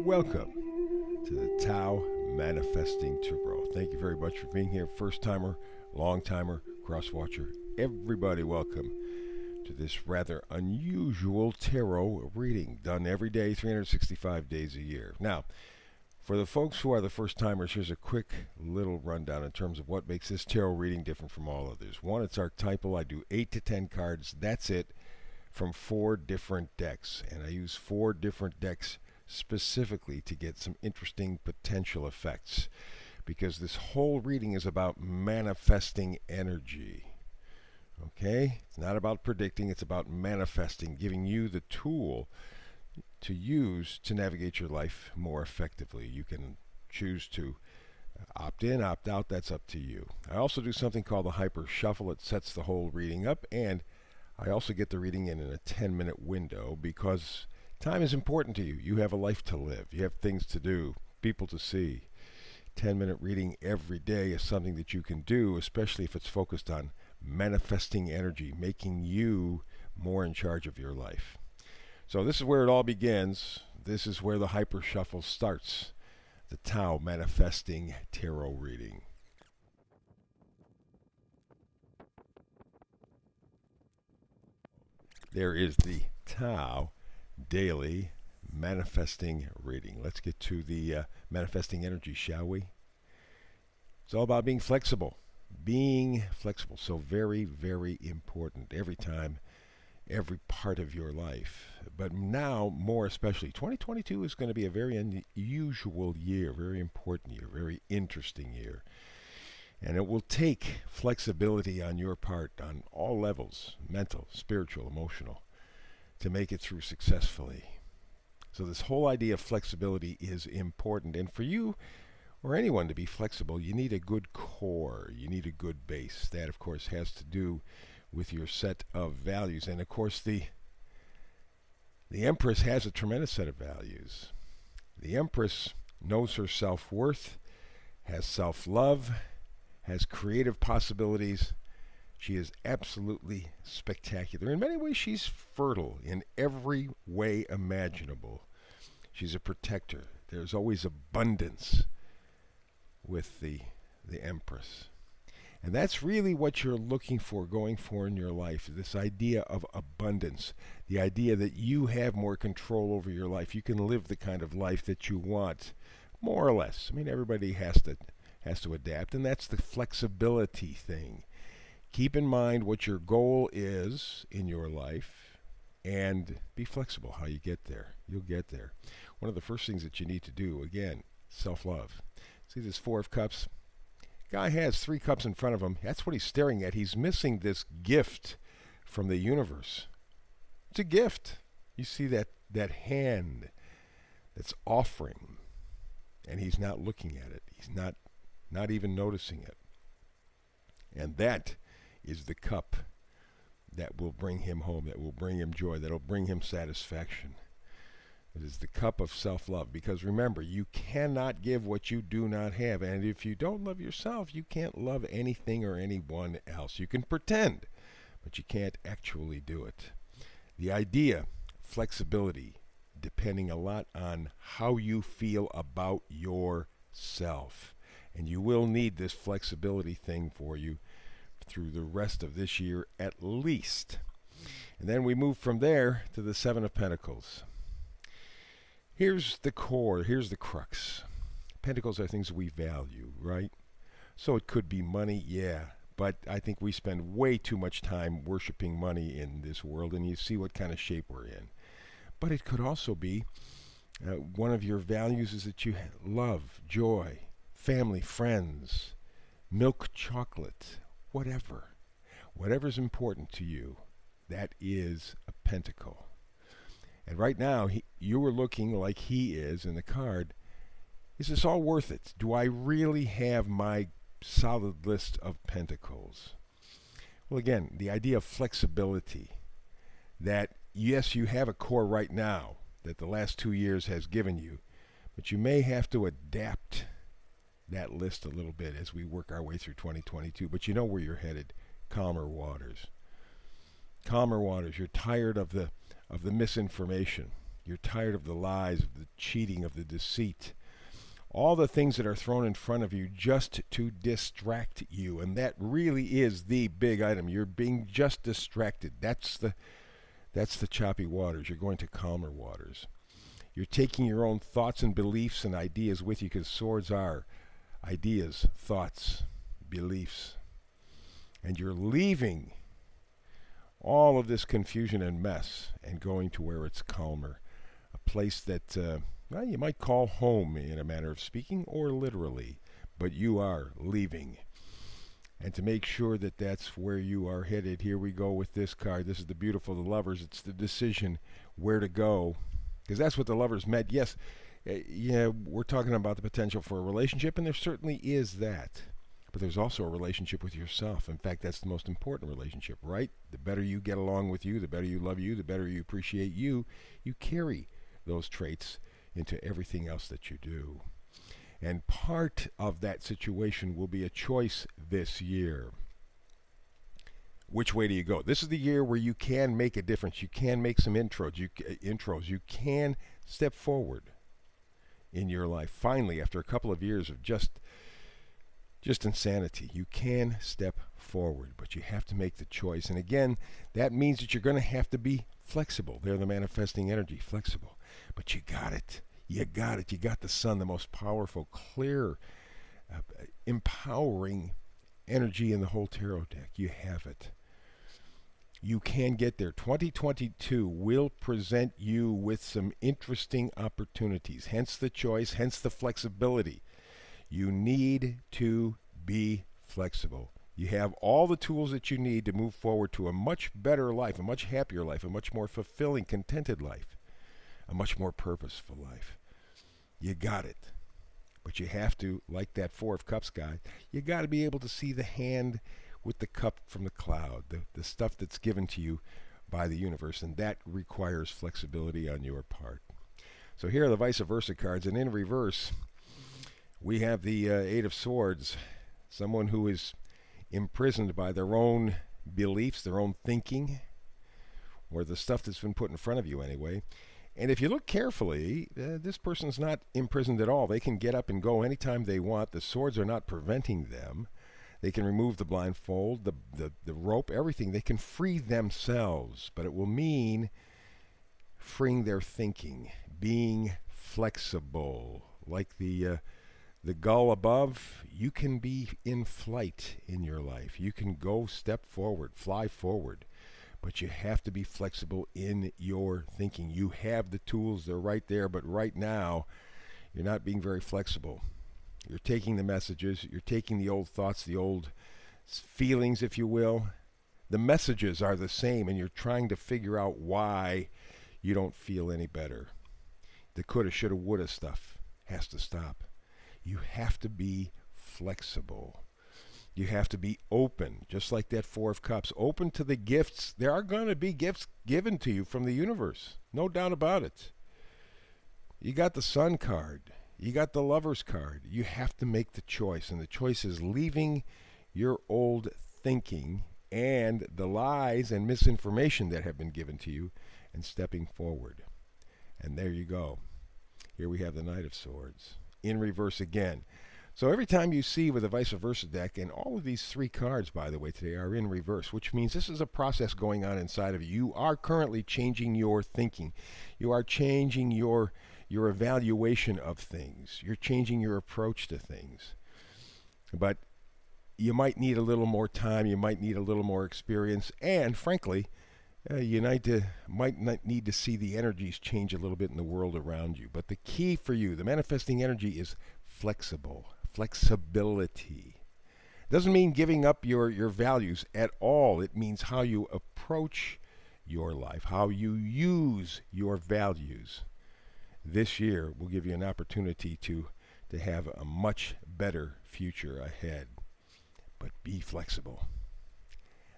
Welcome to the Tao Manifesting Tarot. Thank you very much for being here. First timer, long timer, cross watcher. Everybody, welcome to this rather unusual tarot reading done every day, 365 days a year. Now, for the folks who are the first timers, here's a quick little rundown in terms of what makes this tarot reading different from all others. One, it's archetypal. I do 8 to 10 cards. That's it, from 4 different decks. And I use 4 different decks specifically to get some interesting potential effects, because this whole reading is about manifesting energy. Okay? It's not about predicting, it's about manifesting, giving you the tool to use to navigate your life more effectively. You can choose to opt in, opt out, that's up to you. I also do something called the hyper shuffle. It sets the whole reading up, and I also get the reading in a 10-minute window because time is important to you. You have a life to live. You have things to do, people to see. 10-minute reading every day is something that you can do, especially if it's focused on manifesting energy, making you more in charge of your life. So this is where it all begins. This is where the hyper shuffle starts. The Tao Manifesting Tarot reading. There is the Tao Daily Manifesting reading. Let's get to the manifesting energy, shall we? It's all about being flexible. Being flexible. So very, very important every time, every part of your life. But now, more especially, 2022 is going to be a very unusual year, very important year, very interesting year. And it will take flexibility on your part on all levels, mental, spiritual, emotional, to make it through successfully. So this whole idea of flexibility is important. And for you or anyone to be flexible, you need a good core. You need a good base. That, of course, has to do with your set of values. And, of course, the Empress has a tremendous set of values. The Empress knows her self-worth, has self-love, has creative possibilities. She is absolutely spectacular. In many ways, she's fertile in every way imaginable. She's a protector. There's always abundance with the Empress. And that's really what you're looking for, going for in your life, this idea of abundance, the idea that you have more control over your life. You can live the kind of life that you want, more or less. I mean, everybody has to adapt, and that's the flexibility thing. Keep in mind what your goal is in your life and be flexible how you get there. You'll get there. One of the first things that you need to do, again, self-love. See this 4 of Cups? Guy has 3 cups in front of him. That's what he's staring at. He's missing this gift from the universe. It's a gift. You see that hand that's offering, and he's not looking at it. He's not even noticing it. And that is the cup that will bring him home, that will bring him joy, that will bring him satisfaction. It is the cup of self-love, because remember, you cannot give what you do not have. And if you don't love yourself, you can't love anything or anyone else. You can pretend, but you can't actually do it. The idea, flexibility, depending a lot on how you feel about yourself. And you will need this flexibility thing for you through the rest of this year at least. And then we move from there to the 7 of Pentacles. Here's the core, here's the crux. Pentacles are things we value, right? So it could be money, yeah, but I think we spend way too much time worshiping money in this world, and you see what kind of shape we're in. But it could also be one of your values is that you love, joy, family, friends, milk chocolate, whatever. Whatever's important to you, that is a pentacle. And right now, you are looking like he is in the card. Is this all worth it? Do I really have my solid list of pentacles? Well, again, the idea of flexibility, that yes, you have a core right now that the last 2 years has given you, but you may have to adapt that list a little bit as we work our way through 2022. But you know where you're headed. Calmer waters. Calmer waters. You're tired of the misinformation. You're tired of the lies, of the cheating, of the deceit. All the things that are thrown in front of you just to distract you. And that really is the big item. You're being just distracted. That's the choppy waters. You're going to calmer waters. You're taking your own thoughts and beliefs and ideas with you, because swords are ideas, thoughts, beliefs. And you're leaving all of this confusion and mess and going to where it's calmer. A place that, you might call home in a manner of speaking, or literally, but you are leaving. And to make sure that that's where you are headed, here we go with this card. This is the beautiful, the Lovers. It's the decision where to go, because that's what the Lovers meant. Yes, we're talking about the potential for a relationship, and there certainly is that. But there's also a relationship with yourself. In fact, that's the most important relationship, right? The better you get along with you, the better you love you, the better you appreciate you, you carry those traits into everything else that you do. And part of that situation will be a choice this year. Which way do you go? This is the year where you can make a difference. You can make some intros. You can step forward in your life. Finally, after a couple of years of just insanity, you can step forward, but you have to make the choice. And again, that means that you're going to have to be flexible. They're the manifesting energy, flexible. But you got it. You got it. You got the sun, the most powerful, clear, empowering energy in the whole tarot deck. You have it. You can get there. 2022 will present you with some interesting opportunities. Hence the choice, hence the flexibility. You need to be flexible. You have all the tools that you need to move forward to a much better life, a much happier life, a much more fulfilling, contented life, a much more purposeful life. You got it. But you have to, like that Four of Cups guy, you got to be able to see the hand with the cup from the cloud, the stuff that's given to you by the universe, and that requires flexibility on your part. So here are the vice versa cards, and in reverse, we have the Eight of Swords, someone who is imprisoned by their own beliefs, their own thinking, or the stuff that's been put in front of you anyway. And if you look carefully, this person's not imprisoned at all. They can get up and go anytime they want. The swords are not preventing them. They can remove the blindfold, the rope, everything. They can free themselves, but it will mean freeing their thinking, being flexible. Like the gull above, you can be in flight in your life. You can go step forward, fly forward. But you have to be flexible in your thinking. You have the tools, they're right there, but right now, you're not being very flexible. You're taking the messages, you're taking the old thoughts, the old feelings, if you will. The messages are the same, and you're trying to figure out why you don't feel any better. The coulda, shoulda, woulda stuff has to stop. You have to be flexible. You have to be open, just like that Four of Cups, open to the gifts. There are going to be gifts given to you from the universe, no doubt about it. You got the Sun card. You got the Lovers card. You have to make the choice, and the choice is leaving your old thinking and the lies and misinformation that have been given to you and stepping forward. And there you go. Here we have the Knight of Swords, in reverse again. So every time you see with a vice versa deck, and all of these three cards, by the way, today are in reverse, which means this is a process going on inside of you. You are currently changing your thinking. You are changing your evaluation of things. You're changing your approach to things. But you might need a little more time. You might need a little more experience. And frankly, you might not need to see the energies change a little bit in the world around you. But the key for you, the manifesting energy, is flexibility. Doesn't mean giving up your values at all. It means how you approach your life, how you use your values. This year will give you an opportunity to have a much better future ahead. But be flexible.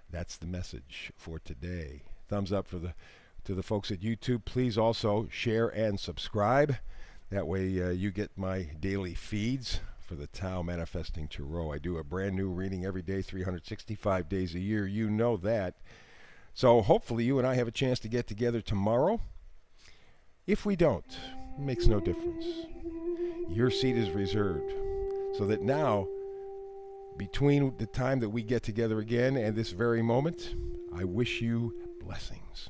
That's the message for today. Thumbs up to the folks at YouTube. Please also share and subscribe. That way you get my daily feeds for the Tao Manifesting Tarot. I do a brand new reading every day, 365 days a year. You know that. So hopefully you and I have a chance to get together tomorrow. If we don't, it makes no difference. Your seat is reserved. So that now, between the time that we get together again and this very moment, I wish you blessings.